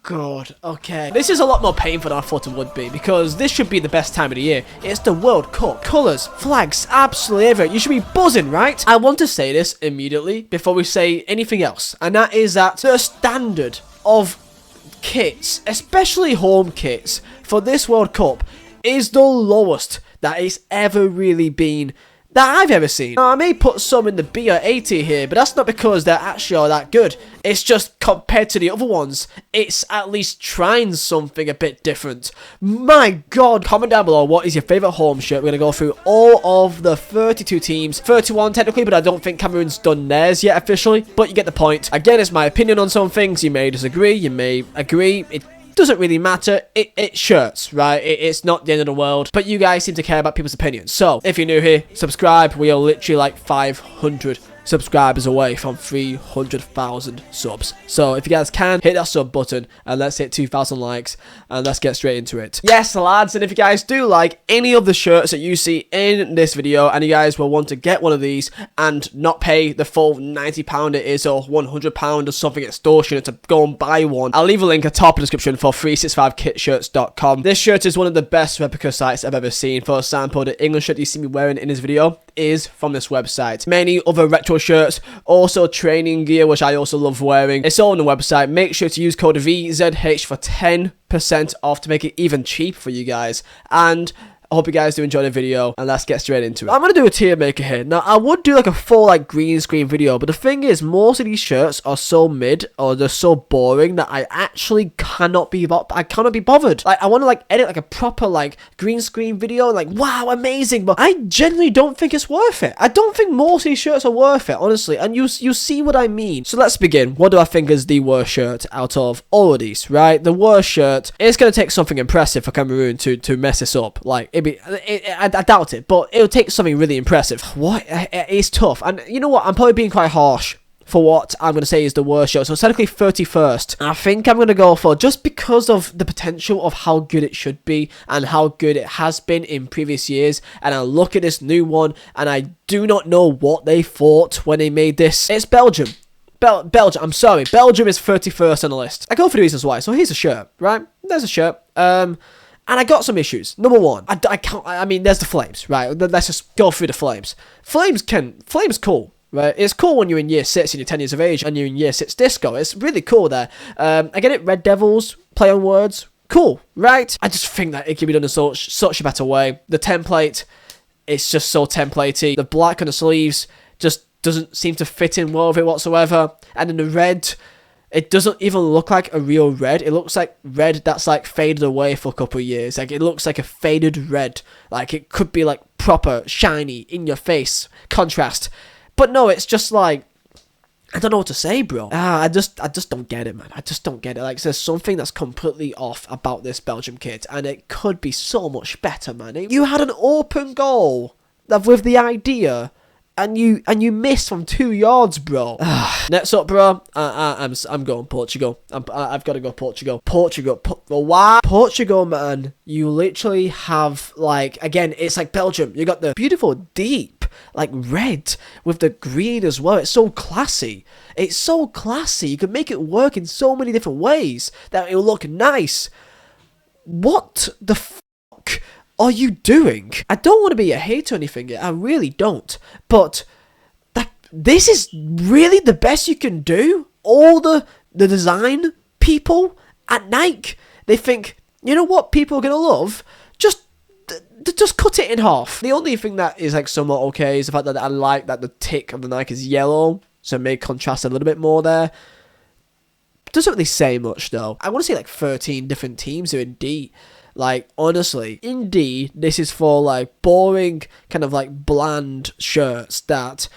God, okay. This is a lot more painful than I thought it would be, because this should be the best time of the year. It's the World Cup. Colours, flags, absolutely everything. You should be buzzing, right? I want to say this immediately before we say anything else, and that is that the standard of kits, especially home kits, for this World Cup is the lowest that it's ever really been that I've ever seen. Now, I may put some in the B or A tier here, but that's not because they're actually all that good. It's just compared to the other ones, it's at least trying something a bit different. My God, comment down below what is your favourite home shirt. We're going to go through all of the 32 teams, 31 technically, but I don't think Cameroon's done theirs yet officially, but you get the point. Again, it's my opinion on some things. You may disagree, you may agree. It doesn't really matter. It's shirts, right? It's not the end of the world, but you guys seem to care about people's opinions. So if you're new here, subscribe. We are literally like 500 subscribers away from 300,000 subs. So if you guys can, hit that sub button and let's hit 2,000 likes and let's get straight into it. Yes, lads, and if you guys do like any of the shirts that you see in this video and you guys will want to get one of these and not pay the full £90 it is or £100 or something extortionate to go and buy one, I'll leave a link at the top of the description for 365kitshirts.com. This shirt is one of the best replica sites I've ever seen. For example, the English shirt you see me wearing in this video is from this website. Many other retro shirts, also training gear, which I also love wearing. It's all on the website. Make sure to use code VZH for 10% off to make it even cheaper for you guys. And I hope you guys do enjoy the video, and let's get straight into it. I'm going to do a tier maker here. Now, I would do like a full like green screen video, but the thing is, most of these shirts are so mid, or they're so boring that I actually cannot be bothered. Like, I want to like edit like a proper like green screen video, like, wow, amazing, but I genuinely don't think it's worth it. I don't think most of these shirts are worth it, honestly, and you see what I mean. So let's begin. What do I think is the worst shirt out of all of these, right? The worst shirt, it's going to take something impressive for Cameroon to mess this up. Like, I doubt it, but it'll take something really impressive. What? It's tough. And you know what? I'm probably being quite harsh for what I'm going to say is the worst show. So it's technically 31st. I think I'm going to go for, just because of the potential of how good it should be and how good it has been in previous years. And I look at this new one and I do not know what they thought when they made this. It's Belgium. Belgium, I'm sorry. Belgium is 31st on the list. I go for the reasons why. So here's a shirt, right? There's a shirt. And I got some issues. Number one, I mean, there's the flames, right? Let's just go through the flames. Flames cool, right? It's cool when you're in year 6 and you're 10 years of age and you're in year 6 disco. It's really cool there. I get it, Red Devils, play on words, cool, right? I just think that it can be done in such a better way. The template, it's just so templatey. The black on the sleeves just doesn't seem to fit in well with it whatsoever. And then the red, it doesn't even look like a real red. It looks like red that's like faded away for a couple of years. Like, it looks like a faded red. Like, it could be like proper, shiny, in your face contrast. But no, it's just like, I don't know what to say, bro. I just don't get it, man. I just don't get it. Like, there's something that's completely off about this Belgium kit, and it could be so much better, man. You had an open goal with the idea, and you missed from 2 yards, bro. Next up, bro, I'm going Portugal. I've got to go Portugal. Wow, Portugal, man. You literally have, like, again, it's like Belgium. You got the beautiful deep, like, red with the green as well. It's so classy. It's so classy. You can make it work in so many different ways that it'll look nice. What the fuck are you doing? I don't want to be a hater or anything yet. I really don't. But this is really the best you can do? All the design people at Nike, they think, you know what people are going to love? Just cut it in half. The only thing that is like somewhat okay is the fact that I like that the tick of the Nike is yellow, so it may contrast a little bit more there. Doesn't really say much though. I want to see like 13 different teams are in D. Like, honestly, in D, this is for like boring, kind of like bland shirts that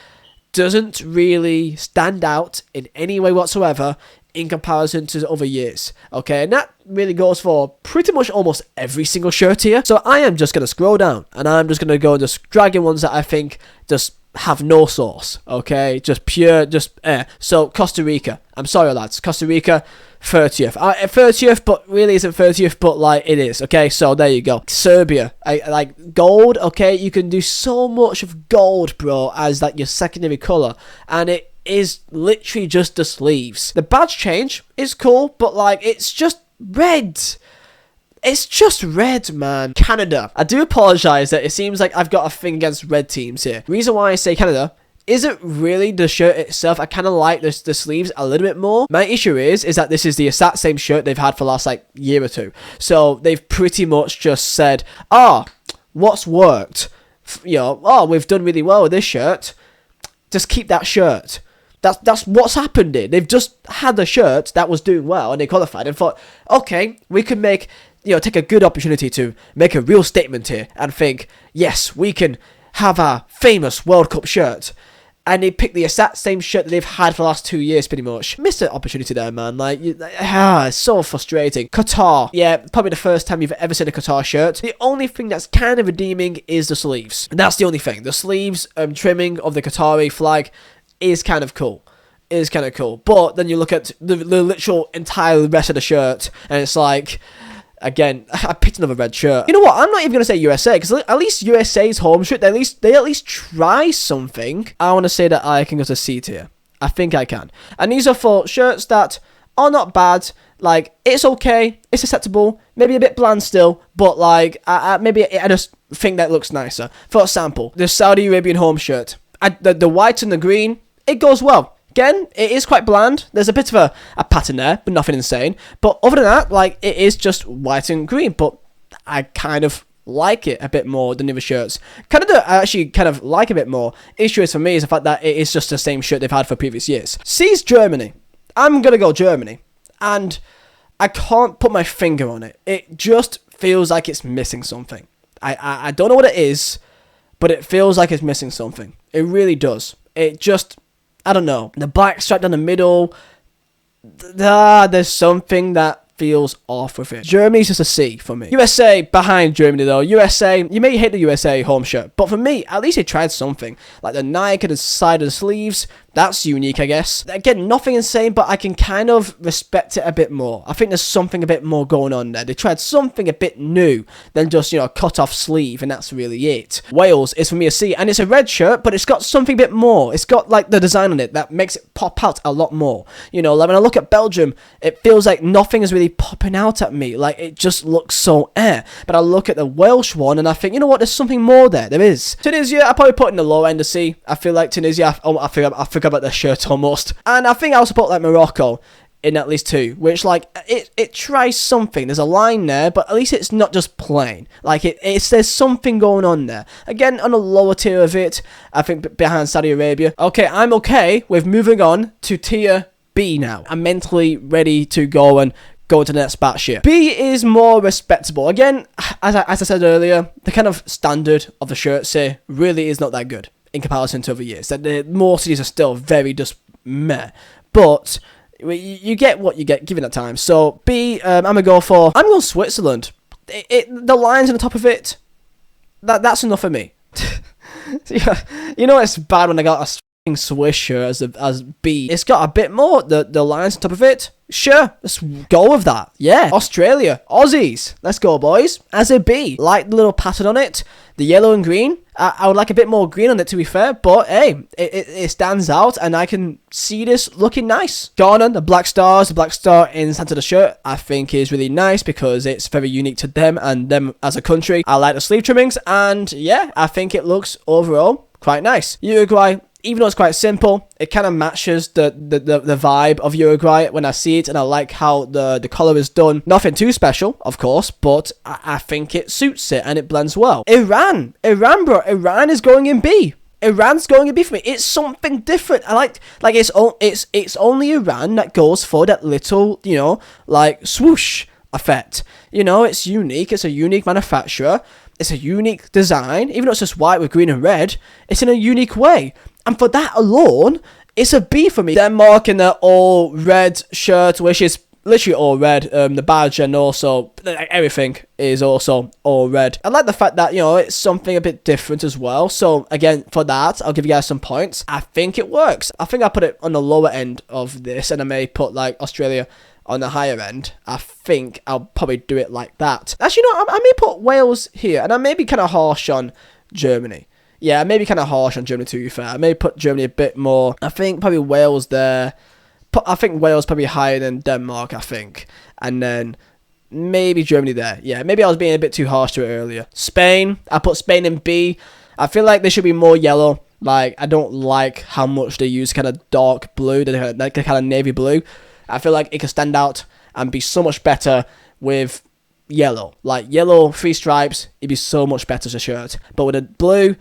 doesn't really stand out in any way whatsoever in comparison to other years, okay? And that really goes for pretty much almost every single shirt here. So I am just going to scroll down, and I'm just going to go and just drag in ones that I think just have no sauce, okay? Just pure, just air. So Costa Rica, I'm sorry lads, Costa Rica, 30th. 30th, but really isn't 30th, but like it is, okay? So there you go. Serbia, like gold, okay? You can do so much of gold, bro, as like your secondary colour, and is literally just the sleeves. The badge change is cool, but like, it's just red. It's just red, man. Canada. I do apologize that it seems like I've got a thing against red teams here. The reason why I say Canada isn't really the shirt itself. I kind of like the sleeves a little bit more. My issue is that this is the exact same shirt they've had for the last like year or two. So they've pretty much just said, what's worked? You know, we've done really well with this shirt. Just keep that shirt. That's what's happened here. They've just had a shirt that was doing well and they qualified and thought, okay, we can make, take a good opportunity to make a real statement here and think, yes, we can have a famous World Cup shirt. And they picked the exact same shirt that they've had for the last 2 years, pretty much. Missed an opportunity there, man. Like, it's so frustrating. Qatar. Yeah, probably the first time you've ever seen a Qatar shirt. The only thing that's kind of redeeming is the sleeves. And that's the only thing. The sleeves trimming of the Qatari flag is kind of cool. But then you look at the literal entire rest of the shirt, and it's like, again, I picked another red shirt. You know what? I'm not even going to say USA, because at least USA's home shirt, they at least try something. I want to say that I can go to C tier. I think I can. And these are for shirts that are not bad. Like, it's okay. It's acceptable. Maybe a bit bland still. But, like, maybe I just think that looks nicer. For example, the Saudi Arabian home shirt. The white and the green, it goes well. Again, it is quite bland. There's a bit of a pattern there, but nothing insane. But other than that, like, it is just white and green. But I kind of like it a bit more than the other shirts. I actually kind of like a bit more. Issue is for me is the fact that it is just the same shirt they've had for previous years. C's Germany. I'm going to go Germany. And I can't put my finger on it. It just feels like it's missing something. I don't know what it is, but it feels like it's missing something. It really does. It just... I don't know. The black stripe down the middle. There's something that feels off with it. Germany's just a C for me. USA behind Germany though. USA, you may hate the USA home shirt, but for me, at least they tried something. Like the Nike at the side of the sleeves. That's unique, I guess. Again, nothing insane, but I can kind of respect it a bit more. I think there's something a bit more going on there. They tried something a bit new than just, cut off sleeve, and that's really it. Wales is for me a C, and it's a red shirt, but it's got something a bit more. It's got like the design on it that makes it pop out a lot more. Like when I look at Belgium, it feels like nothing is really popping out at me. Like it just looks so But I look at the Welsh one and I think, you know what, there's something more there. There is. Tunisia, I probably put in the low end of C. I feel like Tunisia, I forgot about their shirt almost. And I think I also put like Morocco in at least 2, which like it tries something. There's a line there, but at least it's not just plain. Like there's something going on there. Again, on a lower tier of it, I think behind Saudi Arabia. Okay, I'm okay with moving on to tier B now. I'm mentally ready to go and go to the next batch here. B is more respectable. Again, as I said earlier, the kind of standard of the shirts here really is not that good in comparison to other years. That most of these are still very just meh. But you get what you get given that time. So B, I'm going Switzerland. The lines on the top of it, that's enough for me. It's bad when I got a Swiss shirt as B. It's got a bit more, the lines on top of it. Sure, let's go with that. Yeah. Australia, Aussies, let's go boys. As a B, like the little pattern on it, the yellow and green. I would like a bit more green on it to be fair, but hey, it stands out and I can see this looking nice. Ghana, the black star in the center of the shirt, I think is really nice because it's very unique to them and them as a country. I like the sleeve trimmings and yeah, I think it looks overall quite nice. Uruguay, even though it's quite simple, it kind of matches the vibe of Uruguay when I see it, and I like how the colour is done. Nothing too special, of course, but I think it suits it and it blends well. Iran, bro, Iran is going in B. Iran's going in B for me. It's something different. I like it's only Iran that goes for that little, like swoosh effect. It's unique. It's a unique manufacturer. It's a unique design. Even though it's just white with green and red, it's in a unique way. And for that alone, it's a B for me. Denmark in their all red shirt, which is literally all red. The badge and also everything is also all red. I like the fact that, it's something a bit different as well. So again, for that, I'll give you guys some points. I think it works. I think I put it on the lower end of this, and I may put like Australia on the higher end. I think I'll probably do it like that. Actually, I may put Wales here, and I may be kind of harsh on Germany. Yeah, maybe kind of harsh on Germany, to be fair. I may put Germany a bit more. I think probably Wales there. I think Wales probably higher than Denmark, I think. And then maybe Germany there. Yeah, maybe I was being a bit too harsh to it earlier. Spain, I put Spain in B. I feel like they should be more yellow. Like, I don't like how much they use kind of dark blue, like kind of navy blue. I feel like it could stand out and be so much better with yellow. Like, yellow, 3 stripes, it'd be so much better as a shirt. But with a blue,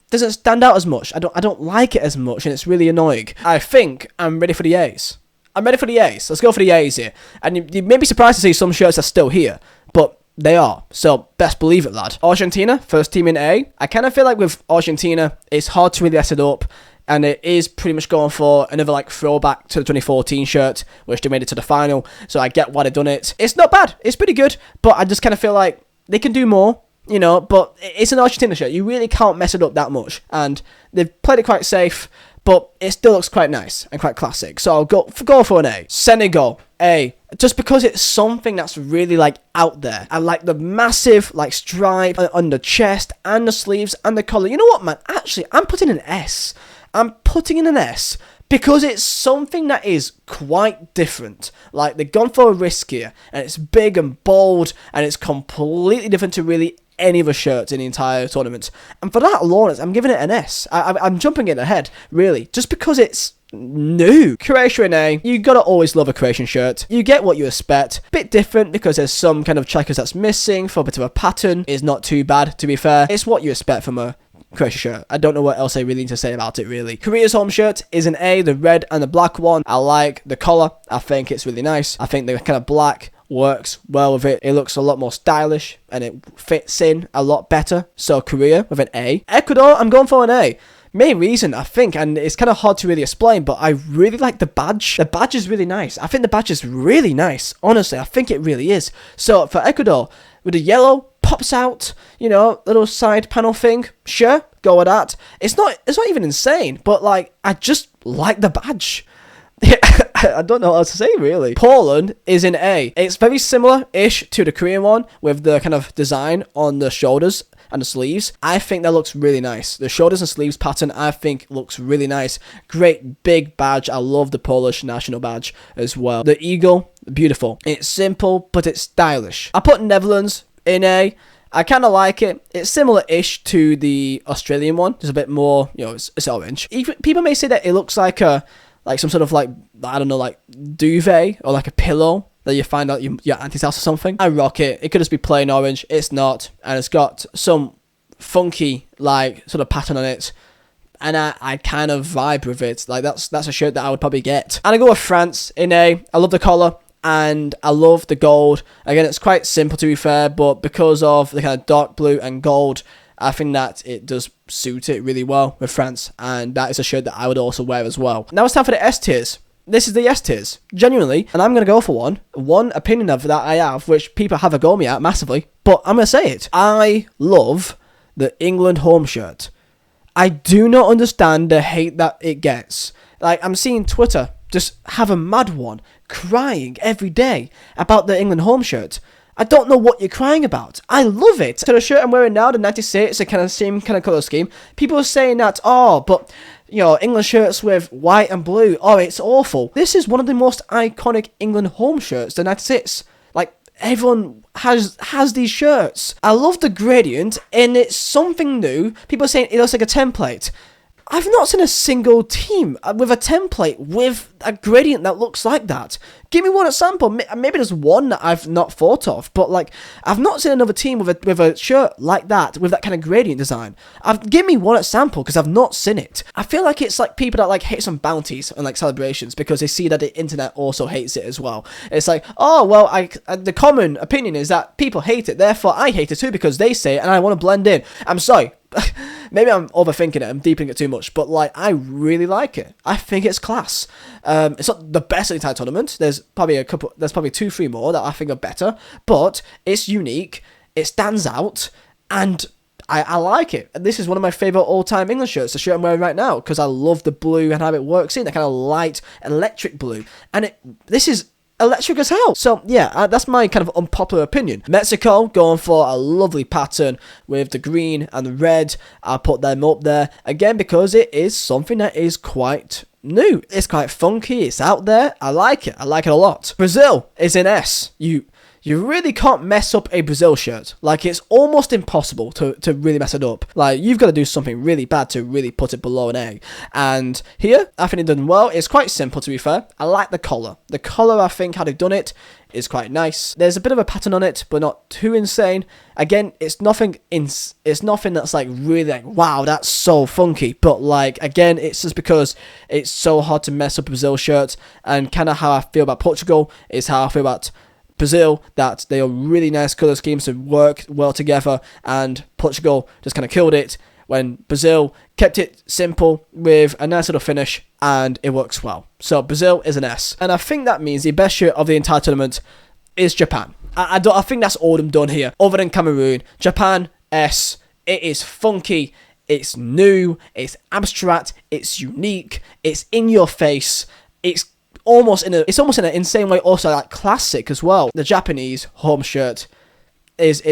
doesn't stand out as much. I don't like it as much, and it's really annoying. I think I'm ready for the A's. I'm ready for the A's. Let's go for the A's here. And you may be surprised to see some shirts are still here, but they are. So, best believe it, lad. Argentina, first team in A. I kind of feel like with Argentina, it's hard to really mess it up. And it is pretty much going for another like throwback to the 2014 shirt, which they made it to the final. So I get why they've done it. It's not bad. It's pretty good. But I just kind of feel like they can do more, you know. But it's an Argentina shirt. You really can't mess it up that much. And they've played it quite safe. But it still looks quite nice and quite classic. So I'll go for an A. Senegal, A. Just because it's something that's really like out there. I like the massive like stripe on the chest and the sleeves and the collar. You know what, man? Actually, I'm putting an S. I'm putting in an S because it's something that is quite different. Like, they've gone for a risk here, and it's big and bold, and it's completely different to really any other shirts in the entire tournament. And for that alone, I'm giving it an S. I'm jumping it ahead, really, just because it's new. Croatia in A. You gotta always love a Croatian shirt. You get what you expect. Bit different because there's some kind of checkers that's missing for a bit of a pattern. It's not too bad, to be fair. It's what you expect from a Croatia shirt. I don't know what else I really need to say about it, really. Korea's home shirt is an A, the red and the black one. I like the collar. I think it's really nice. I think the kind of black works well with it. It looks a lot more stylish and it fits in a lot better. So Korea with an A. Ecuador, I'm going for an A. Main reason, I think, and it's kind of hard to really explain, but I really like the badge. The badge is really nice. I think the badge is really nice. Honestly, I think it really is. So for Ecuador, with the yellow, pops out, you know, little side panel thing. Sure, go with that. It's not even insane, but like, I just like the badge. I don't know what else to say, really. Poland is in A. It's very similar-ish to the Korean one with the kind of design on the shoulders and the sleeves. I think that looks really nice. The shoulders and sleeves pattern, I think, looks really nice. Great big badge. I love the Polish national badge as well. The eagle, beautiful. It's simple, but it's stylish. I put Netherlands in A. I kind of like it. It's similar-ish to the Australian one. There's a bit more, you know, it's orange. Even, people may say that it looks like some sort of like, I don't know, like duvet or like a pillow that you find out your auntie's house or something. I rock it. It could just be plain orange. It's not. And it's got some funky like sort of pattern on it. And I kind of vibe with it. Like, that's a shirt that I would probably get. And I go with France in A. I love the collar. And I love the gold. Again, it's quite simple to be fair, but because of the kind of dark blue and gold, I think that it does suit it really well with France. And that is a shirt that I would also wear as well. Now it's time for the S tiers. This is the S tiers, genuinely. And I'm going to go for one opinion of that I have, which people have a go me at massively. But I'm going to say it. I love the England home shirt. I do not understand the hate that it gets. Like, I'm seeing Twitter just have a mad one crying every day about the England home shirt. I don't know what you're crying about. I love it. So the shirt I'm wearing now, the 96, the kind of same kind of colour scheme. People are saying that, oh, but, you know, England shirts with white and blue, oh, it's awful. This is one of the most iconic England home shirts, the 96. Like, everyone has these shirts. I love the gradient, and it's something new. People are saying it looks like a template. I've not seen a single team with a template with a gradient that looks like that. Give me one example. Maybe there's one that I've not thought of, but like, I've not seen another team with a shirt like that, with that kind of gradient design. Give me one example, because I've not seen it. I feel like it's like people that like hate some bounties and like celebrations because they see that the internet also hates it as well. It's like, oh, well, the common opinion is that people hate it, therefore I hate it too because they say it and I want to blend in. I'm sorry. Maybe I'm overthinking it, I'm deepening it too much, but like, I really like it. I think it's class. It's not the best in the entire tournament. There's probably 2-3 more that I think are better, but it's unique, it stands out, and I like it. And this is one of my favourite all-time English shirts, the shirt I'm wearing right now, because I love the blue and how it works in, that kind of light electric blue. And this is electric as hell. So yeah, that's my kind of unpopular opinion. Mexico going for a lovely pattern with the green and the red. I'll put them up there again because it is something that is quite new. It's quite funky. It's out there. I like it. I like it a lot. Brazil is in S. You really can't mess up a Brazil shirt. Like, it's almost impossible to really mess it up. Like, you've got to do something really bad to really put it below an A. And here, I think they've done well. It's quite simple, to be fair. I like the collar. The collar, I think, how they've done it is quite nice. There's a bit of a pattern on it, but not too insane. Again, it's nothing that's like really like, wow, that's so funky. But like, again, it's just because it's so hard to mess up a Brazil shirt. And kind of how I feel about Portugal is how I feel about Brazil, that they are really nice colour schemes to work well together, and Portugal just kind of killed it when Brazil kept it simple with a nice little finish, and it works well. So Brazil is an S, and I think that means the best shirt of the entire tournament is Japan. I think that's all I'm done here, other than Cameroon. Japan, S. It is funky, it's new, it's abstract, it's unique, it's in your face, it's almost in an insane way also like classic as well. The Japanese home shirt is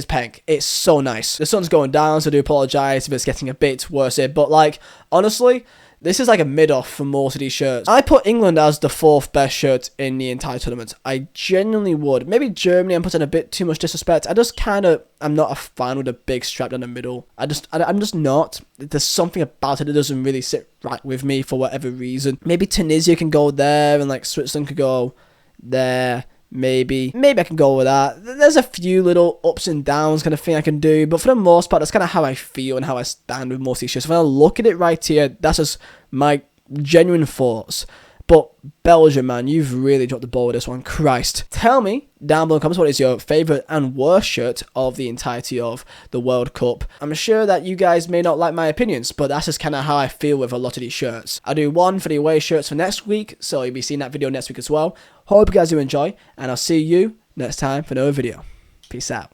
pink. It's so nice. The sun's going down, so I do apologise if it's getting a bit worse here, but like, honestly, this is like a mid-off for most of these shirts. I put England as the 4th best shirt in the entire tournament. I genuinely would. Maybe Germany, I'm putting a bit too much disrespect. I'm not a fan with a big strap down the middle. I'm just not. There's something about it that doesn't really sit right with me for whatever reason. Maybe Tunisia can go there, and like Switzerland could go there. Maybe I can go with that. There's a few little ups and downs kind of thing I can do, but for the most part, that's kind of how I feel and how I stand with most of these shirts. When I look at it right here, that's just my genuine thoughts. But Belgium, man, you've really dropped the ball with this one. Christ. Tell me down below in the comments what is your favourite and worst shirt of the entirety of the World Cup. I'm sure that you guys may not like my opinions, but that's just kind of how I feel with a lot of these shirts. I'll do one for the away shirts for next week, so you'll be seeing that video next week as well. Hope you guys do enjoy, and I'll see you next time for another video. Peace out.